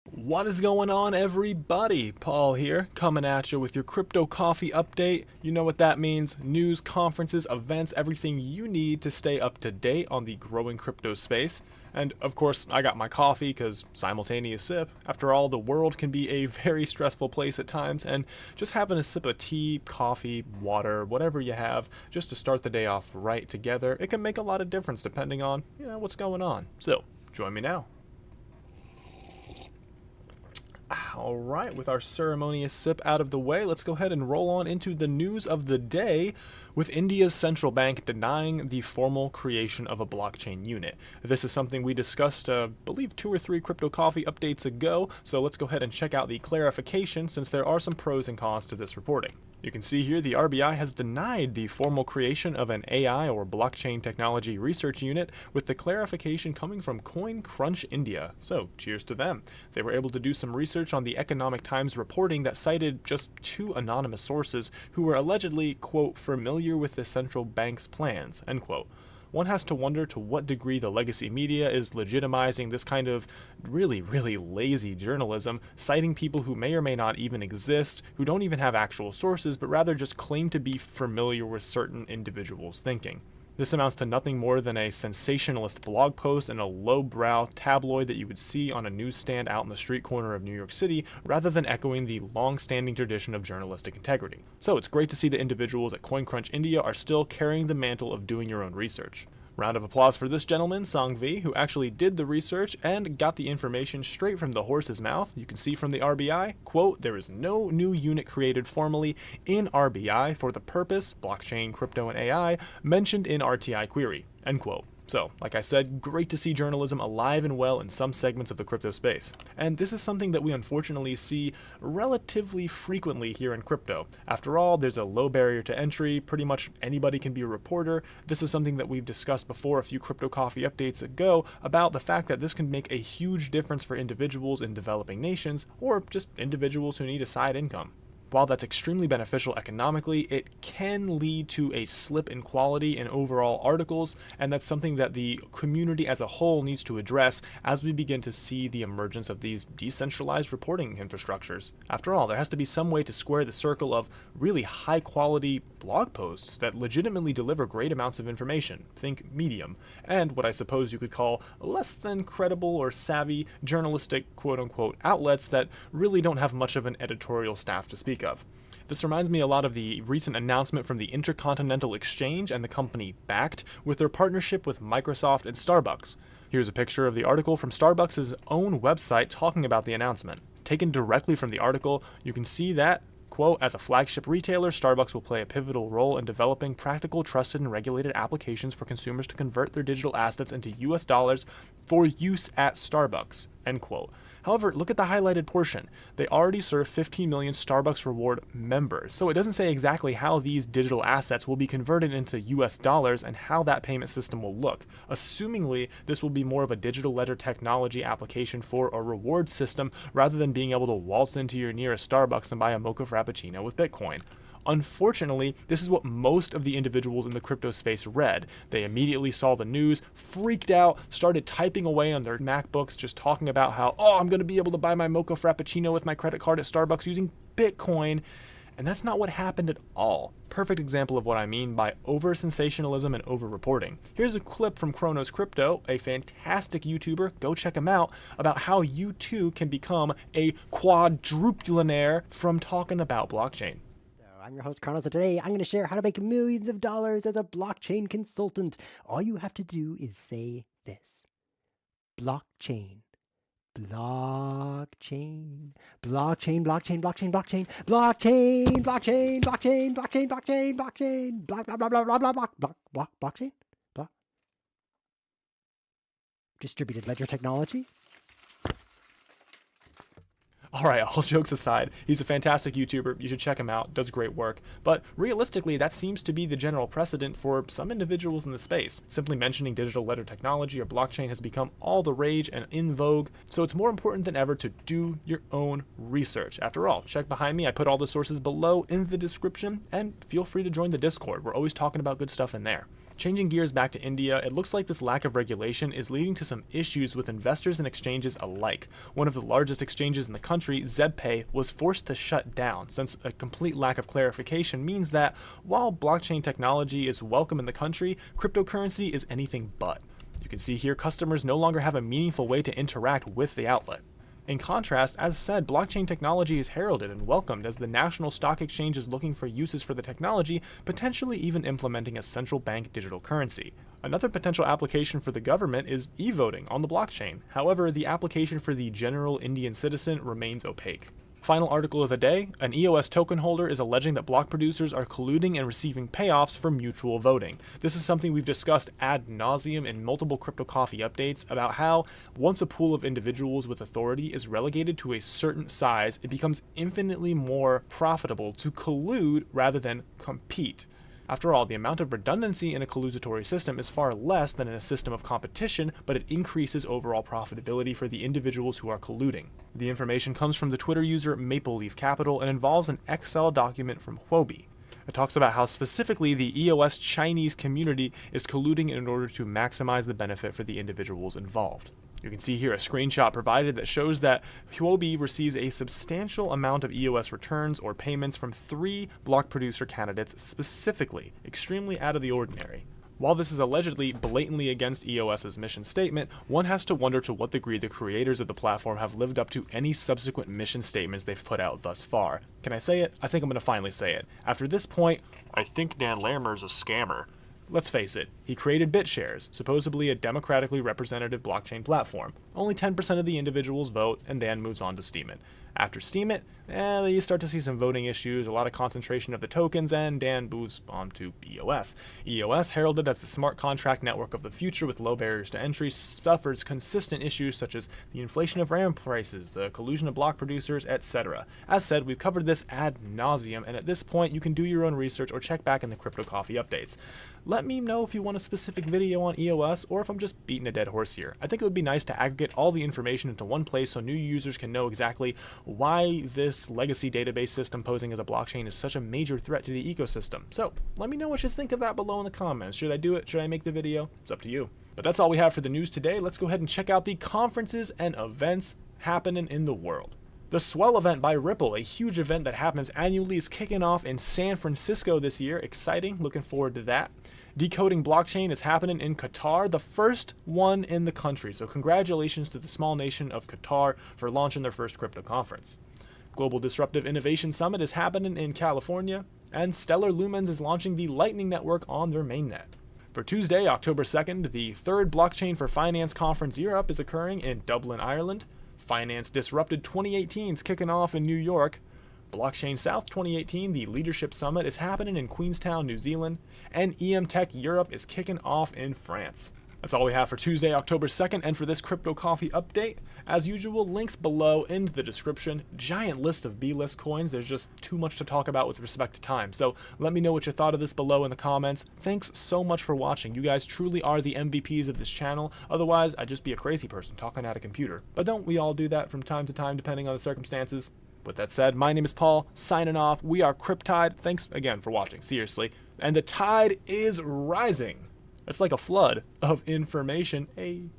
What is going on, everybody? Paul here, coming at you with your crypto coffee update. You know what that means: news, conferences, events, everything you need to stay up to date on the growing crypto space. And of course, I got my coffee because simultaneous sip. After all, the world can be a very stressful place at times, and just having a sip of tea, coffee, water, whatever you have, just to start the day off right together, it can make a lot of difference depending on, what's going on. So, join me now. Alright, with our ceremonious sip out of the way, let's go ahead and roll on into the news of the day, with India's central bank denying the formal creation of a blockchain unit. This is something we discussed, I believe 2 or 3 Crypto Coffee updates ago, so let's go ahead and check out the clarification since there are some pros and cons to this reporting. You can see here the RBI has denied the formal creation of an AI or blockchain technology research unit, with the clarification coming from CoinCrunch India. So cheers to them. They were able to do some research on the Economic Times reporting that cited just 2 anonymous sources who were allegedly, quote, familiar with the central bank's plans, end quote. One has to wonder to what degree the legacy media is legitimizing this kind of really lazy journalism, citing people who may or may not even exist, who don't even have actual sources, but rather just claim to be familiar with certain individuals' thinking. This amounts to nothing more than a sensationalist blog post and a lowbrow tabloid that you would see on a newsstand out in the street corner of New York City, rather than echoing the long-standing tradition of journalistic integrity. So it's great to see that individuals at CoinCrunch India are still carrying the mantle of doing your own research. Round of applause for this gentleman, Sangvi, who actually did the research and got the information straight from the horse's mouth. You can see from the RBI, quote, there is no new unit created formally in RBI for the purpose, blockchain, crypto, and AI, mentioned in RTI query, end quote. So, like I said, great to see journalism alive and well in some segments of the crypto space. And this is something that we unfortunately see relatively frequently here in crypto. After all, there's a low barrier to entry, pretty much anybody can be a reporter. This is something that we've discussed before a few Crypto Coffee updates ago about the fact that this can make a huge difference for individuals in developing nations, or just individuals who need a side income. While that's extremely beneficial economically, it can lead to a slip in quality in overall articles, and that's something that the community as a whole needs to address as we begin to see the emergence of these decentralized reporting infrastructures. After all, there has to be some way to square the circle of really high quality blog posts that legitimately deliver great amounts of information, think Medium, and what I suppose you could call less than credible or savvy journalistic quote-unquote outlets that really don't have much of an editorial staff to speak of. This reminds me a lot of the recent announcement from the Intercontinental Exchange and the company Byte with their partnership with Microsoft and Starbucks. Here's a picture of the article from Starbucks' own website talking about the announcement. Taken directly from the article, you can see that, quote, as a flagship retailer, Starbucks will play a pivotal role in developing practical, trusted, and regulated applications for consumers to convert their digital assets into US dollars for use at Starbucks, end quote. However, look at the highlighted portion. They already serve 15 million Starbucks Reward members, so it doesn't say exactly how these digital assets will be converted into US dollars and how that payment system will look. Assumingly, this will be more of a digital ledger technology application for a reward system rather than being able to waltz into your nearest Starbucks and buy a mocha frappuccino with Bitcoin. Unfortunately, this is what most of the individuals in the crypto space read. They immediately saw the news, freaked out, started typing away on their MacBooks, just talking about how, oh, I'm going to be able to buy my mocha frappuccino with my credit card at Starbucks using Bitcoin. And that's not what happened at all. Perfect example of what I mean by over-sensationalism and over-reporting. Here's a clip from Chronos Crypto, a fantastic YouTuber, go check him out, about how you too can become a quadruplenaire from talking about blockchain. I'm your host, Chronos, and today I'm going to share how to make millions of dollars as a blockchain consultant. All you have to do is say this: blockchain, blockchain, blockchain, blockchain, blockchain, blockchain, blockchain, blockchain, blockchain, blockchain, blockchain, blockchain, blah blah blah blah blah blah blah blockchain, block, distributed ledger technology. Alright, all jokes aside, he's a fantastic YouTuber, you should check him out, does great work, but realistically that seems to be the general precedent for some individuals in the space. Simply mentioning digital ledger technology or blockchain has become all the rage and in vogue, so it's more important than ever to do your own research. After all, check behind me, I put all the sources below in the description, and feel free to join the Discord, we're always talking about good stuff in there. Changing gears back to India, it looks like this lack of regulation is leading to some issues with investors and exchanges alike. One of the largest exchanges in the country, ZebPay, was forced to shut down since a complete lack of clarification means that while blockchain technology is welcome in the country, cryptocurrency is anything but. You can see here customers no longer have a meaningful way to interact with the outlet. In contrast, as said, blockchain technology is heralded and welcomed as the national stock exchange is looking for uses for the technology, potentially even implementing a central bank digital currency. Another potential application for the government is e-voting on the blockchain. However, the application for the general Indian citizen remains opaque. Final article of the day, an EOS token holder is alleging that block producers are colluding and receiving payoffs for mutual voting. This is something we've discussed ad nauseum in multiple Crypto Coffee updates about how once a pool of individuals with authority is relegated to a certain size, it becomes infinitely more profitable to collude rather than compete. After all, the amount of redundancy in a collusory system is far less than in a system of competition, but it increases overall profitability for the individuals who are colluding. The information comes from the Twitter user Maple Leaf Capital and involves an Excel document from Huobi. It talks about how specifically the EOS Chinese community is colluding in order to maximize the benefit for the individuals involved. You can see here a screenshot provided that shows that Huobi receives a substantial amount of EOS returns or payments from 3 block producer candidates specifically, extremely out of the ordinary. While this is allegedly blatantly against EOS's mission statement, one has to wonder to what degree the creators of the platform have lived up to any subsequent mission statements they've put out thus far. Can I say it? I think I'm going to finally say it. After this point, I think Dan Larimer's a scammer. Let's face it, he created BitShares, supposedly a democratically representative blockchain platform. Only 10% of the individuals vote, and Dan moves on to Steemit. After Steemit, you start to see some voting issues, a lot of concentration of the tokens, and Dan moves on to EOS. EOS, heralded as the smart contract network of the future with low barriers to entry, suffers consistent issues such as the inflation of RAM prices, the collusion of block producers, etc. As said, we've covered this ad nauseum, and at this point you can do your own research or check back in the Crypto Coffee updates. Let me know if you want a specific video on EOS or if I'm just beating a dead horse here. I think it would be nice to aggregate all the information into one place so new users can know exactly why this legacy database system posing as a blockchain is such a major threat to the ecosystem. So let me know what you think of that below in the comments. Should I do it? Should I make the video? It's up to you. But that's all we have for the news today. Let's go ahead and check out the conferences and events happening in the world. The Swell event by Ripple, a huge event that happens annually, is kicking off in San Francisco this year. Exciting, looking forward to that. Decoding blockchain is happening in Qatar, the first one in the country. So congratulations to the small nation of Qatar for launching their first crypto conference. Global Disruptive Innovation Summit is happening in California, and Stellar Lumens is launching the Lightning Network on their mainnet. For Tuesday, October 2nd, the third Blockchain for Finance Conference Europe is occurring in Dublin, Ireland. Finance Disrupted 2018 is kicking off in New York. Blockchain South 2018, the Leadership Summit, is happening in Queenstown, New Zealand. And EmTech Europe is kicking off in France. That's all we have for Tuesday, October 2nd, and for this Crypto Coffee update. As usual, links below in the description. Giant list of B-list coins. There's just too much to talk about with respect to time. So let me know what you thought of this below in the comments. Thanks so much for watching. You guys truly are the MVPs of this channel. Otherwise, I'd just be a crazy person talking at a computer. But don't we all do that from time to time, depending on the circumstances? With that said, my name is Paul, signing off. We are Cryptide. Thanks again for watching, seriously. And the tide is rising. It's like a flood of information. Hey.